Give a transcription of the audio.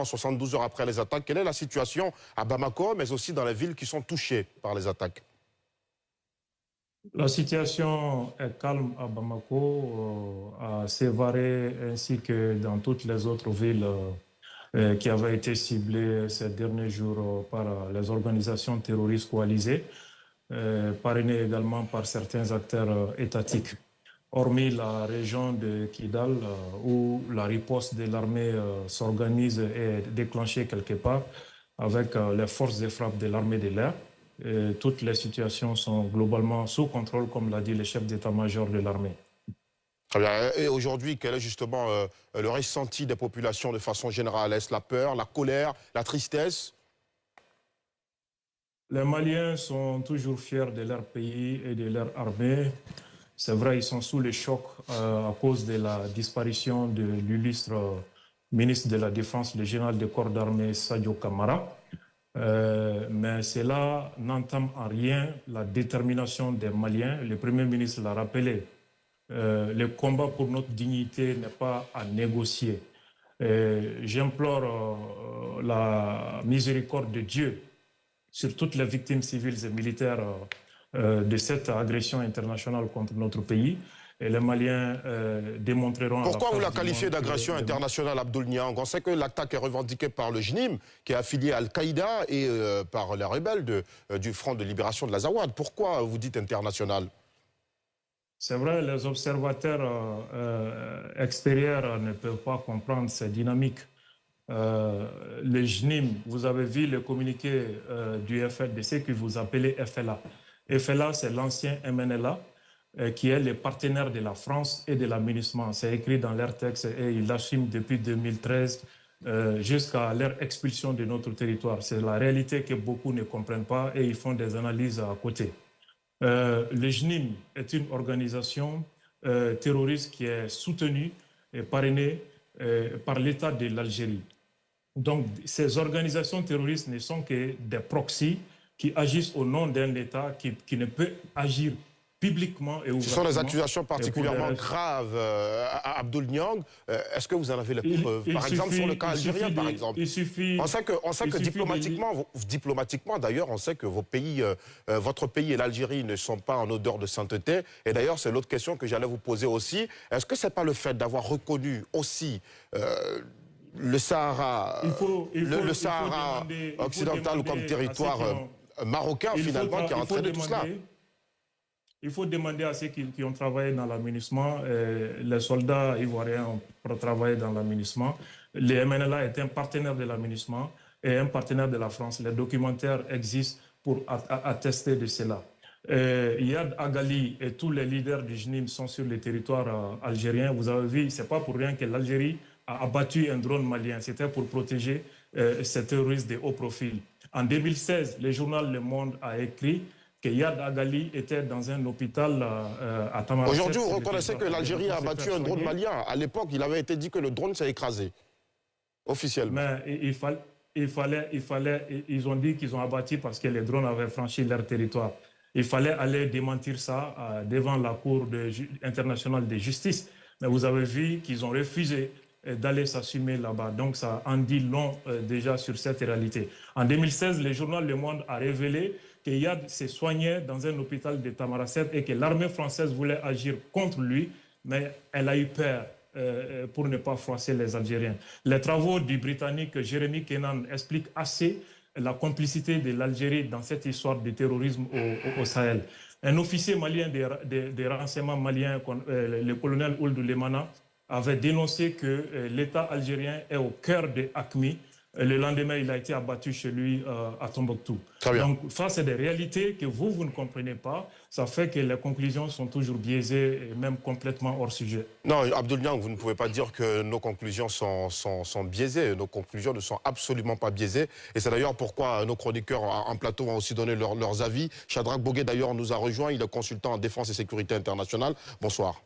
72 heures après les attaques, quelle est la situation à Bamako, mais aussi dans les villes qui sont touchées par les attaques? La situation est calme à Bamako, à Sévaré, ainsi que dans toutes les autres villes qui avaient été ciblées ces derniers jours par les organisations terroristes coalisées, parrainées également par certains acteurs étatiques. Hormis la région de Kidal, où la riposte de l'armée s'organise et est déclenchée quelque part avec les forces de frappe de l'armée de l'air. Toutes les situations sont globalement sous contrôle, comme l'a dit le chef d'état-major de l'armée. Très bien. Et aujourd'hui, quel est justement le ressenti des populations de façon générale? Est-ce la peur, la colère, la tristesse? Les Maliens sont toujours fiers de leur pays et de leur armée. C'est vrai, ils sont sous le choc à cause de la disparition de l'illustre ministre de la Défense, le général de corps d'armée Sadio Kamara. Mais cela n'entame en rien la détermination des Maliens. Le Premier ministre l'a rappelé. Le combat pour notre dignité n'est pas à négocier. J'implore la miséricorde de Dieu sur toutes les victimes civiles et militaires de cette agression internationale contre notre pays. Et les Maliens démontreront... Pourquoi vous la qualifiez d'agression internationale, Abdoul Niang? On sait que l'attaque est revendiquée par le JNIM, qui est affilié à Al-Qaïda, et par les rebelles du Front de libération de l'Azawad. Pourquoi vous dites international? C'est vrai, les observateurs extérieurs ne peuvent pas comprendre ces dynamiques. Le JNIM, vous avez vu le communiqué du FLDC que vous appelez FLA. FLA, c'est l'ancien MNLA, qui est le partenaire de la France et de l'aménagement. C'est écrit dans leur texte et ils l'assument depuis 2013 jusqu'à leur expulsion de notre territoire. C'est la réalité que beaucoup ne comprennent pas et ils font des analyses à côté. Le JNIM est une organisation terroriste qui est soutenue et parrainée par l'État de l'Algérie. Donc, ces organisations terroristes ne sont que des proxys qui agissent au nom d'un État qui ne peut agir publiquement et ouvertement. Ce sont des accusations particulièrement graves, Abdoul Niang. Est-ce que vous en avez les preuves? Par exemple, sur le cas algérien, par exemple. On sait que diplomatiquement, d'ailleurs, on sait que votre pays et l'Algérie ne sont pas en odeur de sainteté. Et d'ailleurs, c'est l'autre question que j'allais vous poser aussi. Est-ce que ce n'est pas le fait d'avoir reconnu aussi le Sahara, le Sahara occidental comme territoire marocain, finalement, qui a entraîné tout cela? Il faut demander à ceux qui ont travaillé dans l'aménagement. Les soldats ivoiriens ont travaillé dans l'aménagement. Le MNLA est un partenaire de l'aménagement et un partenaire de la France. Les documentaires existent pour attester de cela. Yad Agali et tous les leaders du JNIM sont sur le territoire algérien. Vous avez vu, ce n'est pas pour rien que l'Algérie a abattu un drone malien. C'était pour protéger ces terroristes de haut profil. En 2016, le journal Le Monde a écrit que Yad Agali était dans un hôpital à Tamaracet. Aujourd'hui, vous reconnaissez que l'Algérie a abattu un drone malien. À l'époque, il avait été dit que le drone s'est écrasé, officiellement. Mais ils ont dit qu'ils ont abattu parce que les drones avaient franchi leur territoire. Il fallait aller démentir ça devant la Cour internationale de justice. Mais vous avez vu qu'ils ont refusé d'aller s'assumer là-bas. Donc ça en dit long déjà sur cette réalité. En 2016, le journal Le Monde a révélé que Yad se soignait dans un hôpital de Tamaracet et que l'armée française voulait agir contre lui, mais elle a eu peur pour ne pas froisser les Algériens. Les travaux du Britannique Jeremy Kennan expliquent assez la complicité de l'Algérie dans cette histoire de terrorisme au Sahel. Un officier malien des renseignements maliens, le colonel Ould Lemana, avait dénoncé que l'État algérien est au cœur de AQMI. Le lendemain, il a été abattu chez lui à Tombouctou. Donc, face à des réalités que vous ne comprenez pas, ça fait que les conclusions sont toujours biaisées et même complètement hors sujet. Non, Abdoul Niang, vous ne pouvez pas dire que nos conclusions sont biaisées. Nos conclusions ne sont absolument pas biaisées. Et c'est d'ailleurs pourquoi nos chroniqueurs en plateau ont aussi donné leurs avis. Shadrack Bogué, d'ailleurs, nous a rejoint. Il est consultant en défense et sécurité internationale. Bonsoir.